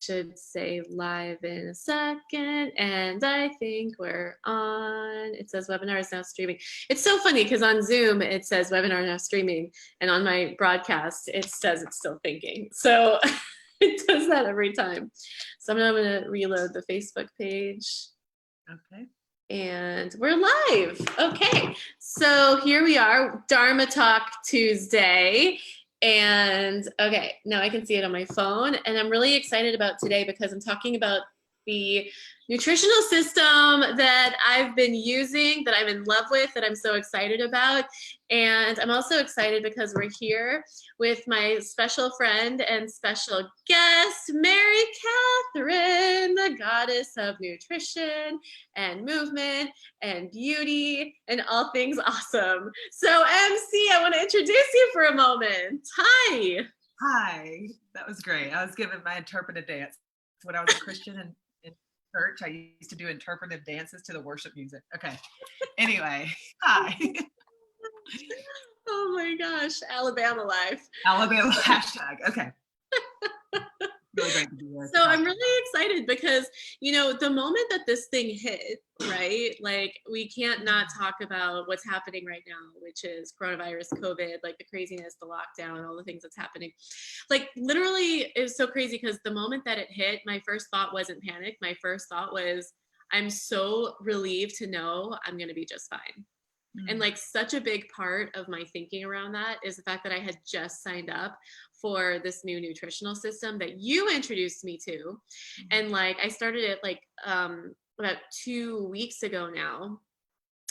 should say live in a second, and I think we're on. It says webinar is now streaming. It's so funny because on Zoom it says webinar now streaming, and on my broadcast it says it's still thinking. So it does that every time. So I'm going to reload the Facebook page. Okay. And we're live. Okay, so here we are, Dharma Talk Tuesday. And okay, now I can see it on my phone, and I'm really excited about today because I'm talking about the nutritional system that I've been using, that I'm in love with, that I'm so excited about. And I'm also excited because we're here with my special friend and special guest, Mary Catherine, the goddess of nutrition and movement and beauty and all things awesome. So MC, I want to introduce you for a moment. Hi. Hi, that was great. I was given my interpretive dance. When I was a Christian in church, I used to do interpretive dances to the worship music. Okay. Anyway, hi. Oh my gosh, Alabama life. Alabama hashtag. Okay. Really great to be here. So I'm really excited because, you know, the moment that this thing hit, right, like we can't not talk about what's happening right now, which is coronavirus, COVID, like the craziness, the lockdown, all the things that's happening. Like literally it was so crazy because the moment that it hit, my first thought wasn't panic. My first thought was, I'm so relieved to know I'm going to be just fine. And like such a big part of my thinking around that is the fact that I had just signed up for this new nutritional system that you introduced me to. And like I started it like about 2 weeks ago now.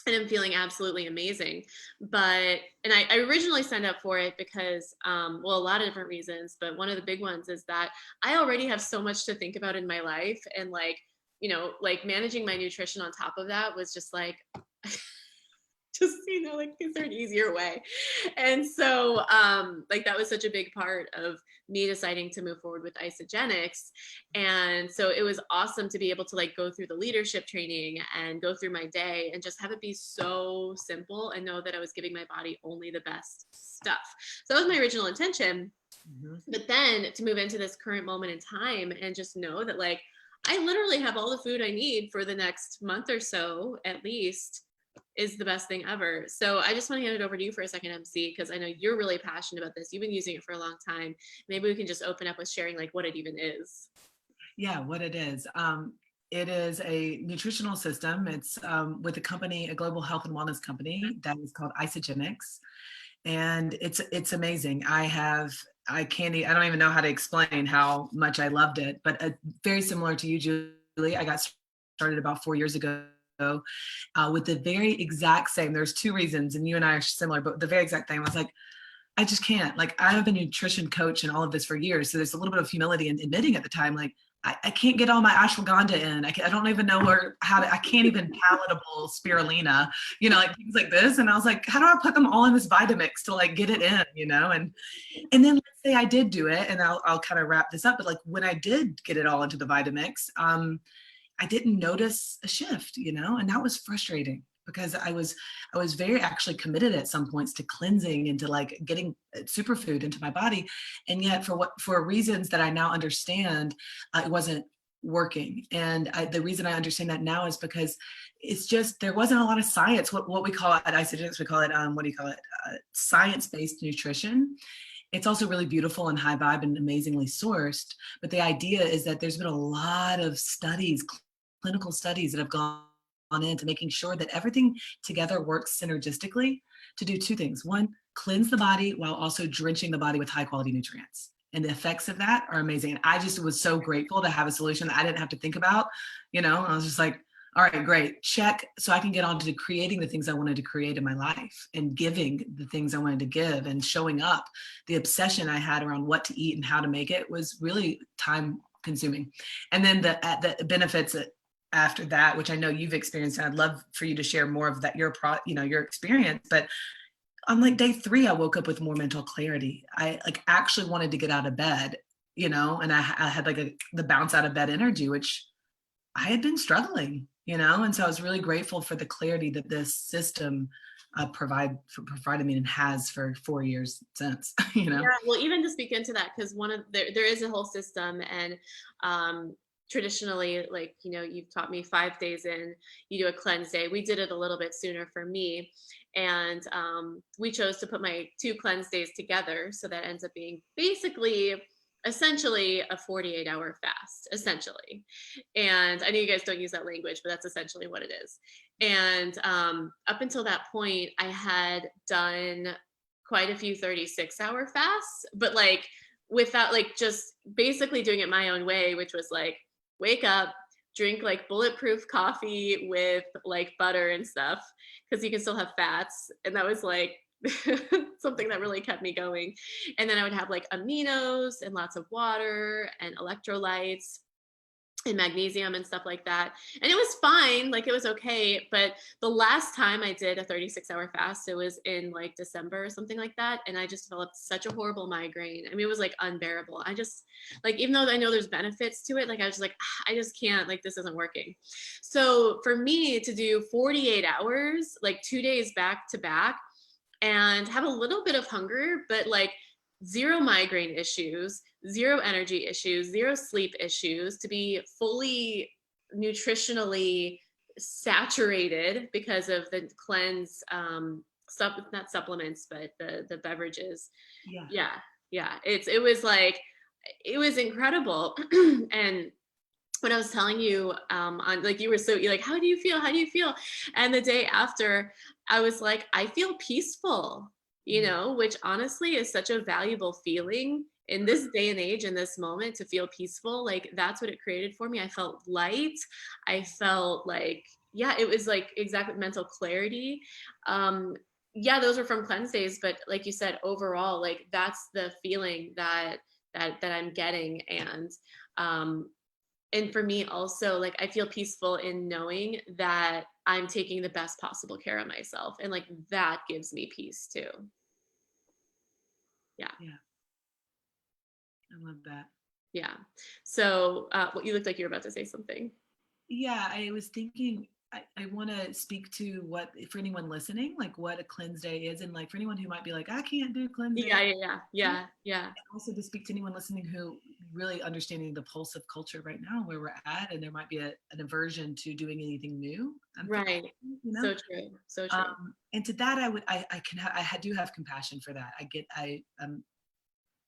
And I'm feeling absolutely amazing. But, and I originally signed up for it because, well, a lot of different reasons, but one of the big ones is that I already have so much to think about in my life. And like, you know, like managing my nutrition on top of that was just like, just, you know, like, is there an easier way? And so like that was such a big part of me deciding to move forward with Isagenix. And so it was awesome to be able to like go through the leadership training and go through my day and just have it be so simple and know that I was giving my body only the best stuff. So that was my original intention. But then to move into this current moment in time and just know that like I literally have all the food I need for the next month or so at least is the best thing ever. So I just want to hand it over to you for a second, MC, because I know you're really passionate about this. You've been using it for a long time. Maybe we can just open up with sharing like what it even is. Yeah, what it is. It is a nutritional system. It's with a company, a global health and wellness company that is called Isagenix. And it's amazing. I don't even know how to explain how much I loved it, but very similar to you, Julie. I got started about 4 years ago with the very exact same. There's two reasons, and you and I are similar, but the very exact thing. I was like, I just can't. Like, I've been a nutrition coach and all of this for years, so there's a little bit of humility in admitting at the time, like, I can't get all my ashwagandha in. I don't even know I can't even palatable spirulina, you know, like things like this. And I was like, how do I put them all in this Vitamix to like get it in, you know? And then let's say I did do it, and I'll kind of wrap this up. But like when I did get it all into the Vitamix, I didn't notice a shift, you know, and that was frustrating because I was very actually committed at some points to cleansing and to like getting superfood into my body. And yet for reasons that I now understand, it wasn't working. And the reason I understand that now is because it's just, there wasn't a lot of science, what we call it at Isagenix, we call it, science-based nutrition. It's also really beautiful and high vibe and amazingly sourced. But the idea is that there's been a lot of studies, clinical studies that have gone into making sure that everything together works synergistically to do two things. One, cleanse the body while also drenching the body with high quality nutrients. And the effects of that are amazing. And I just was so grateful to have a solution that I didn't have to think about, you know, I was just like, all right, great, check. So I can get on to creating the things I wanted to create in my life and giving the things I wanted to give and showing up. The obsession I had around what to eat and how to make it was really time consuming. And then the benefits after that, which I know you've experienced, and I'd love for you to share more of that, your experience. But on like day 3, I woke up with more mental clarity. I like actually wanted to get out of bed, you know, and I had like the bounce out of bed energy, which I had been struggling, you know. And so I was really grateful for the clarity that this system provided me and has for 4 years since, you know? Yeah, well, even to speak into that, because there is a whole system, and traditionally, like, you've taught me 5 days in, you do a cleanse day. We did it a little bit sooner for me, and we chose to put my 2 cleanse days together, so that ends up being basically essentially a 48-hour fast, essentially. And I know you guys don't use that language, but that's essentially what it is. And up until that point, I had done quite a few 36-hour fasts, but like without, like, just basically doing it my own way, which was like wake up, drink like bulletproof coffee with like butter and stuff, because you can still have fats. And that was like something that really kept me going. And then I would have like aminos and lots of water and electrolytes and magnesium and stuff like that. And it was fine, like it was okay. But the last time I did a 36-hour fast, it was in like December or something like that. And I just developed such a horrible migraine. I mean, it was like unbearable. I just, like, even though I know there's benefits to it, like I was like, I just can't, like, this isn't working. So for me to do 48 hours, like 2 days back to back, and have a little bit of hunger, but like zero migraine issues, zero energy issues, zero sleep issues, to be fully nutritionally saturated because of the cleanse, not supplements, but the beverages. Yeah. It was incredible. And when I was telling you, on, like, you were so, you're like, how do you feel? How do you feel? And the day after, I was like, I feel peaceful, which honestly is such a valuable feeling in this day and age, in this moment, to feel peaceful. Like, that's what it created for me. I felt light. I felt like, yeah, it was like exactly mental clarity. Yeah, those were from cleanse days, but like you said, overall, like, that's the feeling that I'm getting. And for me also, like, I feel peaceful in knowing that I'm taking the best possible care of myself. And like, that gives me peace too. Yeah. Yeah. I love that. Yeah. So well, you looked like you were about to say something. Yeah, I was thinking, I want to speak to what, for anyone listening, like what a cleanse day is. And like for anyone who might be like, I can't do cleanse day. Yeah. And also to speak to anyone listening who really understanding the pulse of culture right now, where we're at, and there might be an aversion to doing anything new. Right. So true. So true. And to that, I do have compassion for that.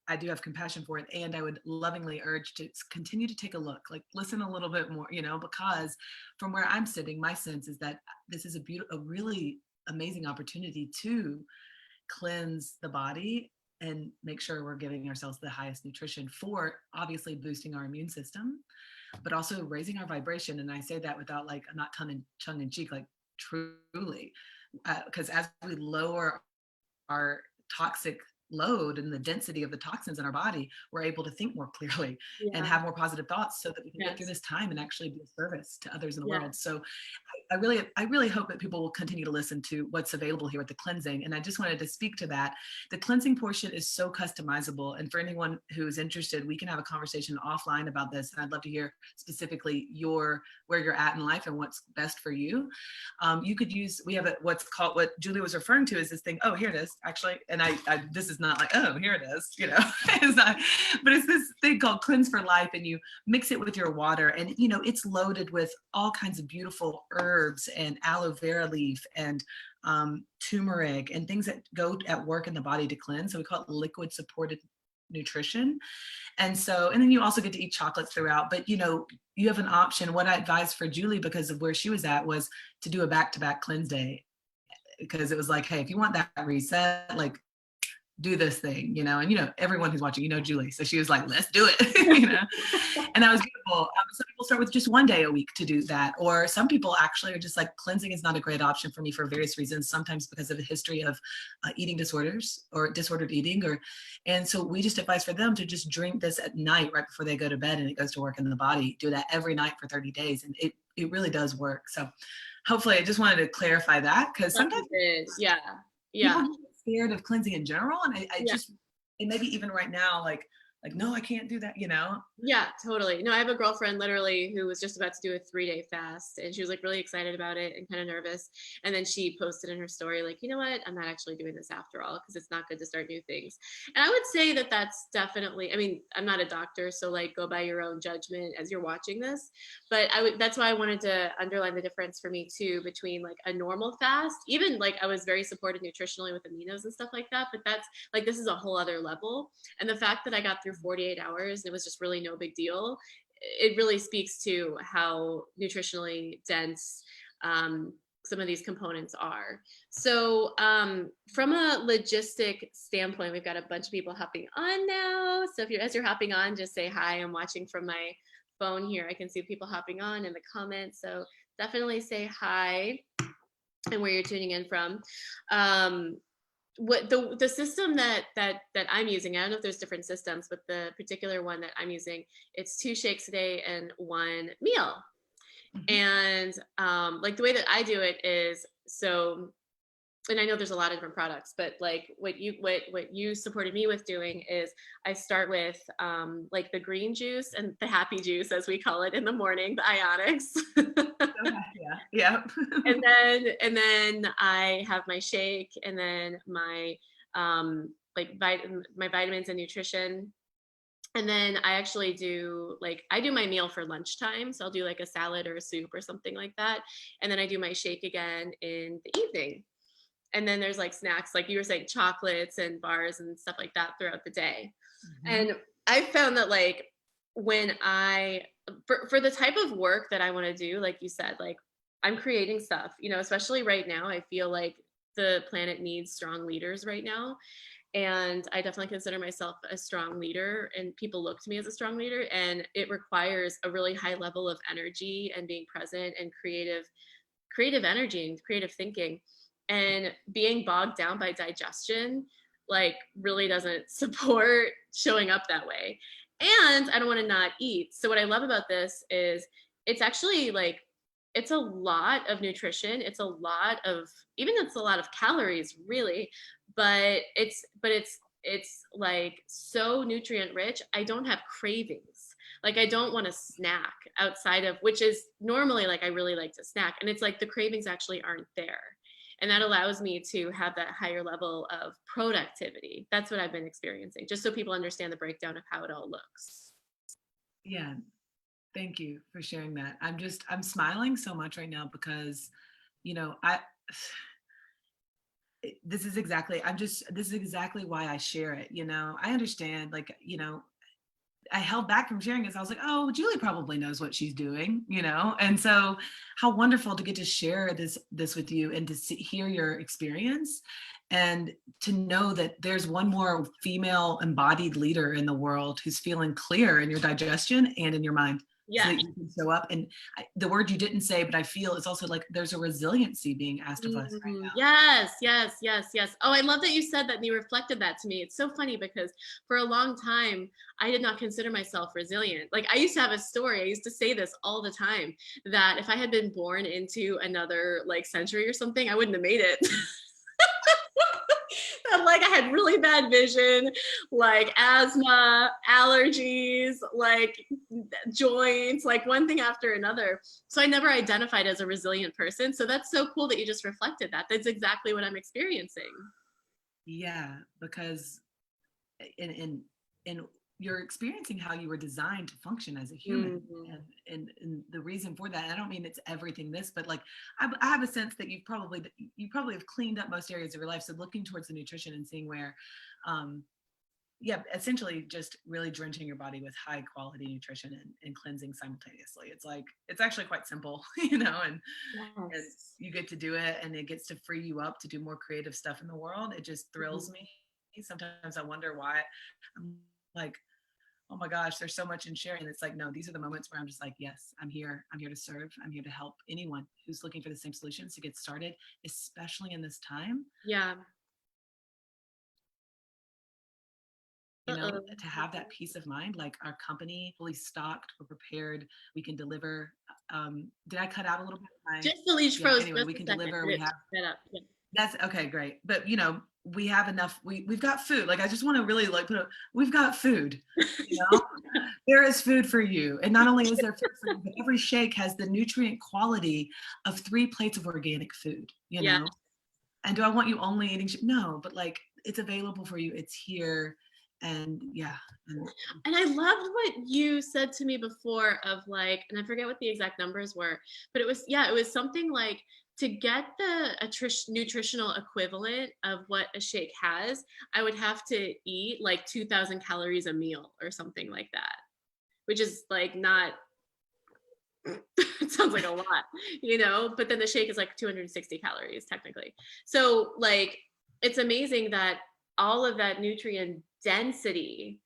I do have compassion for it, and I would lovingly urge to continue to take a look, like listen a little bit more, because from where I'm sitting, my sense is that this is a really amazing opportunity to cleanse the body and make sure we're giving ourselves the highest nutrition for obviously boosting our immune system, but also raising our vibration. And I say that without like, not tongue in cheek, like truly, because as we lower our toxic load and the density of the toxins in our body, we're able to think more clearly and have more positive thoughts, so that we can get through this time and actually be of service to others in the world. So I really hope that people will continue to listen to what's available here with the cleansing. And I just wanted to speak to that. The cleansing portion is so customizable. And for anyone who's interested, we can have a conversation offline about this. And I'd love to hear specifically where you're at in life and what's best for you. You could use, we have what's called, what Julie was referring to is this thing. Oh, here it is actually. And this is not like, oh, here it is, it's not, but it's this thing called Cleanse for Life. And you mix it with your water, and it's loaded with all kinds of beautiful herbs and aloe vera leaf and turmeric and things that go at work in the body to cleanse. So we call it liquid supported nutrition. And then you also get to eat chocolates throughout, but you have an option. What I advised for Julie, because of where she was at, was to do a back-to-back cleanse day, because it was like, hey, if you want that reset, like, do this thing, and everyone who's watching, Julie. So she was like, let's do it, and that was beautiful. Some people start with just 1 day a week to do that. Or some people actually are just like, cleansing is not a great option for me for various reasons, sometimes because of a history of eating disorders or disordered eating, and so we just advise for them to just drink this at night right before they go to bed, and it goes to work in the body. Do that every night for 30 days. And it really does work. So hopefully, I just wanted to clarify that, because sometimes people get scared of cleansing in general. And I just, and maybe even right now, like like, no, I can't do that, you know? Yeah, totally. No, I have a girlfriend literally who was just about to do a 3-day fast, and she was like really excited about it and kind of nervous. And then she posted in her story, like, you know what? I'm not actually doing this after all because it's not good to start new things. And I would say that that's definitely, I mean, I'm not a doctor, so like go by your own judgment as you're watching this. But that's why I wanted to underline the difference for me too between like a normal fast, even like I was very supported nutritionally with aminos and stuff like that. But that's like, this is a whole other level. And the fact that I got through 48 hours, it was just really no big deal. It really speaks to how nutritionally dense some of these components are. So from a logistic standpoint, we've got a bunch of people hopping on now. So as you're hopping on, just say hi. I'm watching from my phone here. I can see people hopping on in the comments. So definitely say hi and where you're tuning in from. What the system that I'm using, I don't know if there's different systems, but the particular one that I'm using, it's 2 shakes a day and 1 meal. And like the way that I do it is, so, and I know there's a lot of different products, but like what you supported me with doing is I start with like the green juice and the happy juice, as we call it in the morning, the ionics. Yeah. And then I have my shake, and then my like my vitamins and nutrition. And then I actually do like, I do my meal for lunchtime. So I'll do like a salad or a soup or something like that. And then I do my shake again in the evening. And then there's like snacks, like you were saying, chocolates and bars and stuff like that throughout the day. And I found that like when for the type of work that I want to do, like you said, like I'm creating stuff, you know, especially right now, I feel like the planet needs strong leaders right now. And I definitely consider myself a strong leader, and people look to me as a strong leader. And it requires a really high level of energy and being present and creative energy and creative thinking. And being bogged down by digestion, like, really doesn't support showing up that way. And I don't want to not eat. So what I love about this is it's actually like, it's a lot of nutrition. It's a lot of, even it's a lot of calories, really, but it's like so nutrient rich. I don't have cravings. Like I don't want to snack outside of, which is normally like I really like to snack, and it's like the cravings actually aren't there. And that allows me to have that higher level of productivity. That's what I've been experiencing, just so people understand the breakdown of how it all looks. Yeah. Thank you for sharing that. I'm smiling so much right now because, you know, this is exactly why I share it. You know, I understand, like, you know, I held back from sharing it. So I was like, oh, Julie probably knows what she's doing, you know? And so how wonderful to get to share this with you and to hear your experience and to know that there's one more female embodied leader in the world who's feeling clear in your digestion and in your mind. Yeah. So that you can show up. And the word you didn't say, but I feel it's also like there's a resiliency being asked of us right now. Yes. Oh, I love that you said that and you reflected that to me. It's so funny because for a long time, I did not consider myself resilient. Like I used to have a story. I used to say this all the time, that if I had been born into another like century or something, I wouldn't have made it. Like I had really bad vision, like asthma, allergies, like joints, like one thing after another. So I never identified as a resilient person. So that's so cool that you just reflected that. That's exactly what I'm experiencing. Yeah, because in you're experiencing how you were designed to function as a human. And the reason for that, I don't mean it's everything this, but like I have a sense that you probably have cleaned up most areas of your life. So looking towards the nutrition and seeing where essentially just really drenching your body with high quality nutrition and cleansing simultaneously. It's like, it's actually quite simple, you know, and you get to do it, and it gets to free you up to do more creative stuff in the world. It just thrills me. Sometimes I wonder why I'm like, oh my gosh, there's so much in sharing. It's like, no, these are the moments where I'm just like, yes, I'm here to serve. I'm here to help anyone who's looking for the same solutions to get started, especially in this time. Yeah. You know, to have that peace of mind, like our company fully stocked, we're prepared, we can deliver. Did I cut out a little bit? Just the leash froze. Anyway, we can deliver. We have set up. Yeah. That's okay, great. But you know, we have enough, we've got food. Like, I just want to really like we've got food, you know, there is food for you. And not only is there food for you, but every shake has the nutrient quality of 3 plates of organic food, you Yeah. know? And do I want you only eating? No, but like it's available for you. It's here. And yeah. And I loved what you said to me before of like, and I forget what the exact numbers were, but it was, yeah, it was something like to get a nutritional equivalent of what a shake has, I would have to eat like 2,000 calories a meal or something like that, which is like not, it sounds like a lot, you know, but then the shake is like 260 calories technically. So like, it's amazing that all of that nutrient density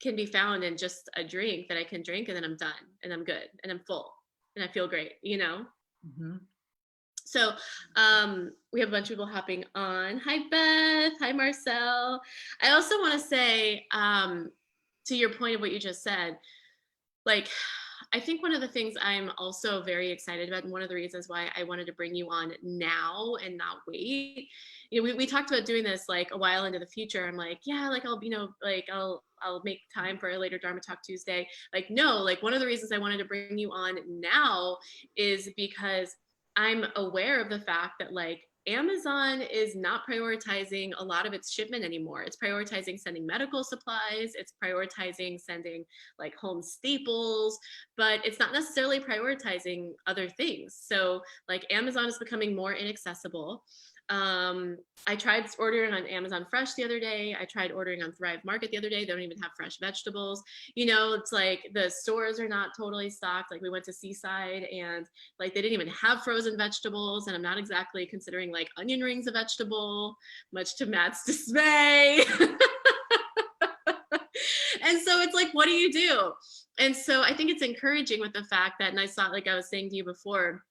can be found in just a drink that I can drink and then I'm done and I'm good and I'm full and I feel great, you know? Mm-hmm. So we have a bunch of people hopping on. Hi, Beth. Hi, Marcel. I also want to say, to your point of what you just said, like, I think one of the things I'm also very excited about, and one of the reasons why I wanted to bring you on now and not wait, you know, we talked about doing this like a while into the future. I'm like, yeah, like I'll, you know, like I'll make time for a later Dharma Talk Tuesday. Like, no, like one of the reasons I wanted to bring you on now is because I'm aware of the fact that like Amazon is not prioritizing a lot of its shipment anymore. It's prioritizing sending medical supplies. It's prioritizing sending like home staples, but it's not necessarily prioritizing other things. So like Amazon is becoming more inaccessible. I tried ordering on Amazon Fresh the other day. I tried ordering on Thrive Market the other day. They don't even have fresh vegetables. You know, it's like the stores are not totally stocked. Like we went to Seaside and like they didn't even have frozen vegetables. And I'm not exactly considering like onion rings a vegetable, much to Matt's dismay. And so it's like, what do you do? And so I think it's encouraging with the fact that, and I saw, like I was saying to you before,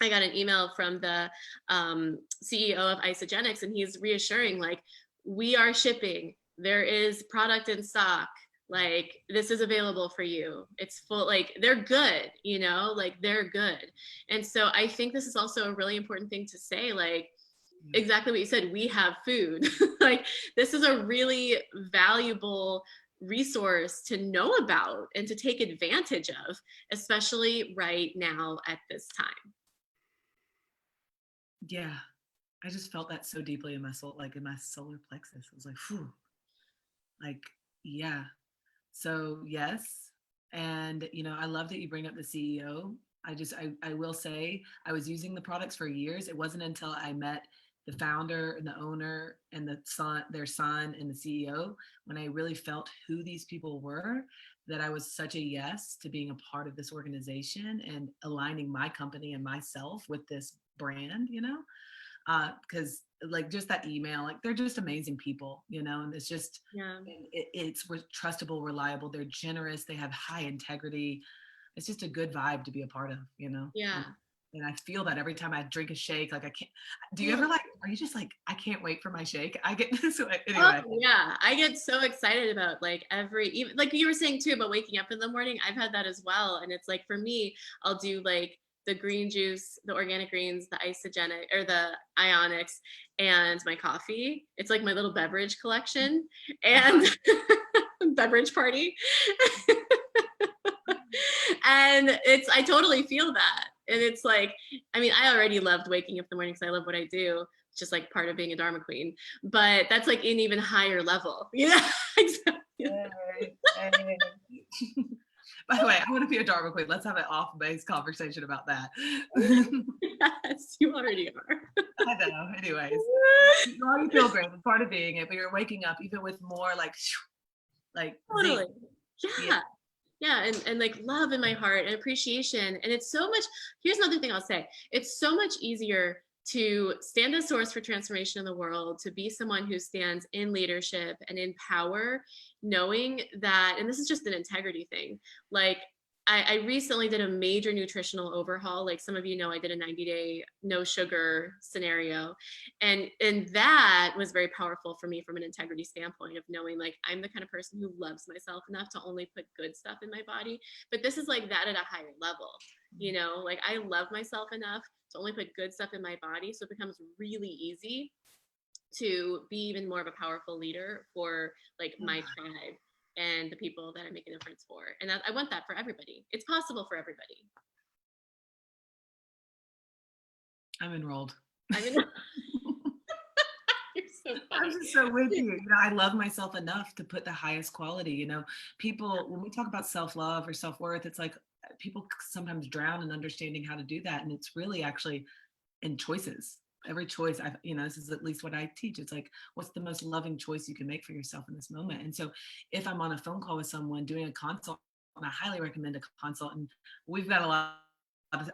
I got an email from the CEO of Isagenix, and he's reassuring, like, we are shipping. There is product in stock. Like, this is available for you. It's full, like, they're good, you know, like, they're good. And so I think this is also a really important thing to say, like, exactly what you said, we have food. Like, this is a really valuable resource to know about and to take advantage of, especially right now at this time. Yeah. I just felt that so deeply in my soul, like in my solar plexus. I was like, whew, like, yeah. So yes. And you know, I love that you bring up the CEO. I will say I was using the products for years. It wasn't until I met the founder and the owner and their son and the CEO, when I really felt who these people were, that I was such a yes to being a part of this organization and aligning my company and myself with this brand, you know? Because like just that email, like they're just amazing people, you know, and it's just, Yeah. it's trustable, reliable, they're generous, they have high integrity. It's just a good vibe to be a part of, you know? Yeah. And I feel that every time I drink a shake, like I can't, do you ever like, are you just like, I can't wait for my shake? I get this Oh, anyway. yeah. I get so excited about like even like you were saying too about waking up in the morning. I've had that as well. And it's like for me, I'll do like the green juice, the organic greens, the Isagenix or the Ionics, and my coffee. It's like my little beverage collection and beverage party. And I totally feel that. And it's like, I mean, I already loved waking up in the morning because I love what I do. It's just like part of being a Dharma queen. But that's like an even higher level, you know? Exactly. Hey, hey. By the way, I want to be a Dharma queen. Let's have an off-base conversation about that. Yes, you already are. I know. Anyways, you already feel great. It's part of being it, but you're waking up even with more like Totally. Yeah. Yeah, and like love in my heart and appreciation. And it's so much, here's another thing I'll say. It's so much easier to stand a source for transformation in the world, to be someone who stands in leadership and in power, knowing that, and this is just an integrity thing, like I recently did a major nutritional overhaul. Like some of you know, I did a 90-day no sugar scenario. And that was very powerful for me from an integrity standpoint of knowing like I'm the kind of person who loves myself enough to only put good stuff in my body. But this is like that at a higher level, you know, like I love myself enough to only put good stuff in my body. So it becomes really easy to be even more of a powerful leader for like my tribe and the people that I make a difference for. And I want that for everybody. It's possible for everybody. I'm enrolled. I mean, you're so funny. I'm just so with you. I love myself enough to put the highest quality. People, when we talk about self-love or self-worth, it's like people sometimes drown in understanding how to do that. And it's really actually in choices. Every choice, this is at least what I teach. It's like, what's the most loving choice you can make for yourself in this moment? And so if I'm on a phone call with someone doing a consult, and I highly recommend a consult, and we've got a lot,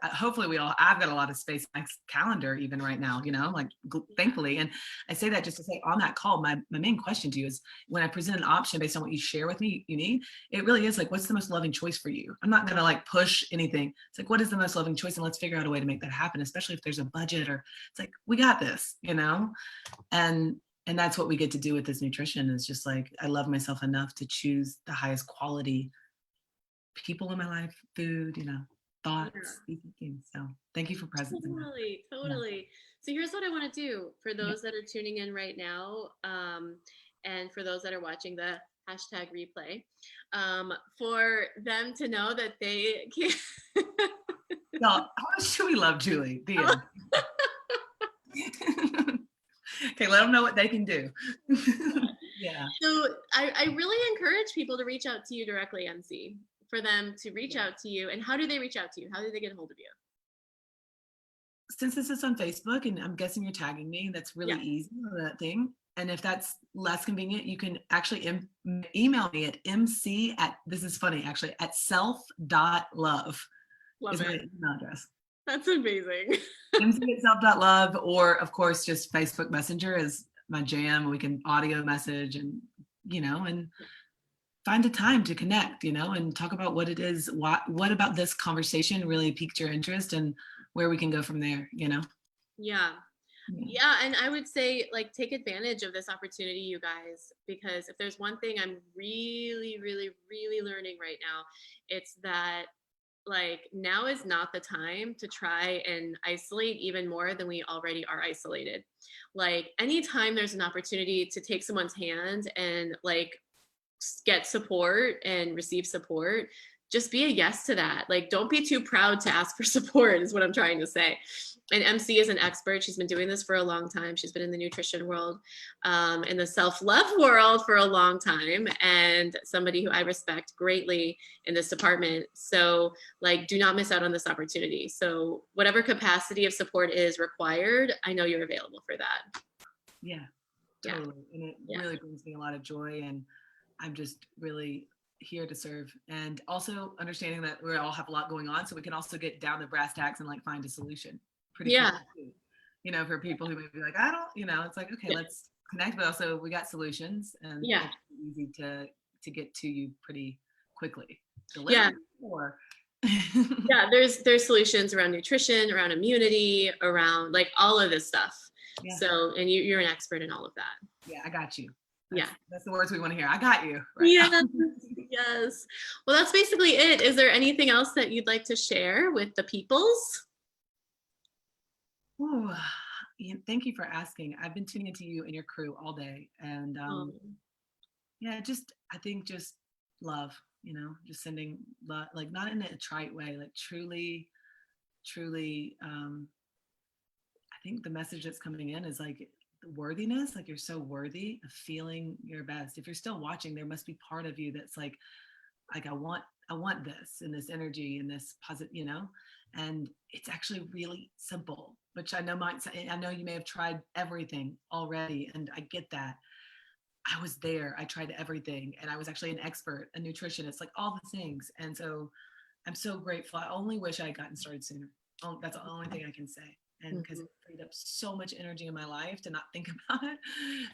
hopefully I've got a lot of space in my calendar even right now, thankfully. And I say that just to say, on that call, my main question to you is, when I present an option based on what you share with me you need, it really is like, what's the most loving choice for you? I'm not going to like push anything. It's like, what is the most loving choice? And let's figure out a way to make that happen, especially if there's a budget, or it's like, we got this, and that's what we get to do with this nutrition. Is just like, I love myself enough to choose the highest quality people in my life, food, thoughts, these things. So thank you for presence. Totally. Yeah. So here's what I want to do for those that are tuning in right now, and for those that are watching the hashtag replay, for them to know that they can. No, how much do we love Julie? The end. Okay, let them know what they can do. Yeah. So I really encourage people to reach out to you directly, MC, for them to reach out to you. And how do they reach out to you? How do they get a hold of you? Since this is on Facebook, and I'm guessing you're tagging me, that's really easy, that thing. And if that's less convenient, you can actually email me at this is funny, actually, at self.love. Love is it. my email address. That's amazing. mc@self.love, or of course, just Facebook Messenger is my jam. We can audio message and find a time to connect, and talk about what it is, what about this conversation really piqued your interest, and where we can go from there, Yeah. And I would say, like, take advantage of this opportunity, you guys, because if there's one thing I'm really, really, really learning right now, it's that, like, now is not the time to try and isolate even more than we already are isolated. Like, anytime there's an opportunity to take someone's hand and like get support and receive support, just be a yes to that. Like, don't be too proud to ask for support, is what I'm trying to say. And MC is an expert. She's been doing this for a long time. She's been in the nutrition world, in the self-love world for a long time, and somebody who I respect greatly in this department. So, like, do not miss out on this opportunity. So whatever capacity of support is required, I know you're available for that. Yeah, totally. And it really brings me a lot of joy, and I'm just really here to serve. And also understanding that we all have a lot going on, so we can also get down to brass tacks and like find a solution. Pretty cool, for people who may be like, I don't, it's like, okay, let's connect, but also we got solutions, and it's easy to get to you pretty quickly. There's solutions around nutrition, around immunity, around like all of this stuff. So, and you're an expert in all of that. Yeah, I got you. That's the words we want to hear. I got you. Yes. Well, that's basically it. Is there anything else that you'd like to share with the peoples? Oh, thank you for asking. I've been tuning into you and your crew all day, and I think just love, just sending love, like not in a trite way, like truly, I think the message that's coming in is like worthiness, like you're so worthy of feeling your best. If you're still watching, there must be part of you that's like I want this, and this energy and this positive, and it's actually really simple, which I know you may have tried everything already, and I get that. I was there. I tried everything, and I was actually an expert, a nutritionist, like all the things. And so I'm so grateful. I only wish I had gotten started sooner. That's the only thing I can say. And because it freed up so much energy in my life to not think about it,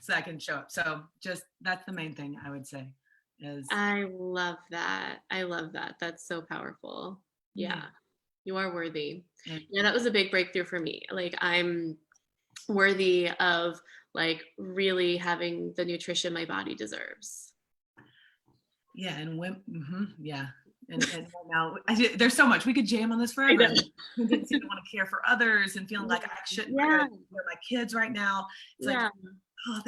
so I can show up. So just, that's the main thing I would say is. I love that. That's so powerful. Yeah. You are worthy. Yeah, that was a big breakthrough for me. Like, I'm worthy of like really having the nutrition my body deserves. Yeah. And and now there's so much we could jam on this forever. Tendency to want to care for others and feeling like I shouldn't care for my kids right now. It's like, Oh,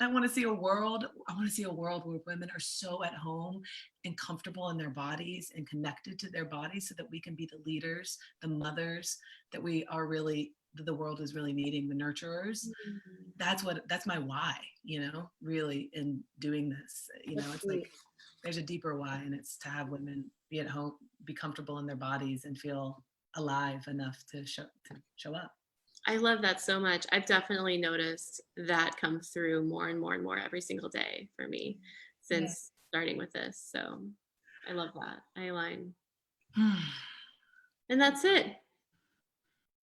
I want to see a world. I want to see a world where women are so at home and comfortable in their bodies and connected to their bodies, so that we can be the leaders, the mothers that we are really, that the world is really needing, the nurturers. That's my why, really, in doing this. It's like there's a deeper why, and it's to have women be at home, be comfortable in their bodies, and feel alive enough to show up. I love that so much. I've definitely noticed that come through more and more and more every single day for me since starting with this. So I love that. I align. And that's it.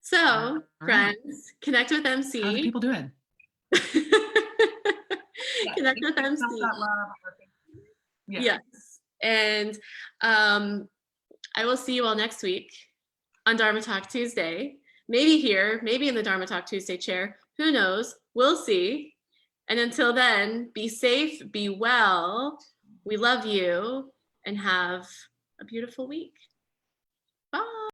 So, right. friends, connect with MC. How are the people doing? Connect with MC. Yes. And I will see you all next week on Dharma Talk Tuesday. Maybe here, maybe in the Dharma Talk Tuesday chair. Who knows? We'll see. And until then, be safe, be well. We love you, and have a beautiful week. Bye.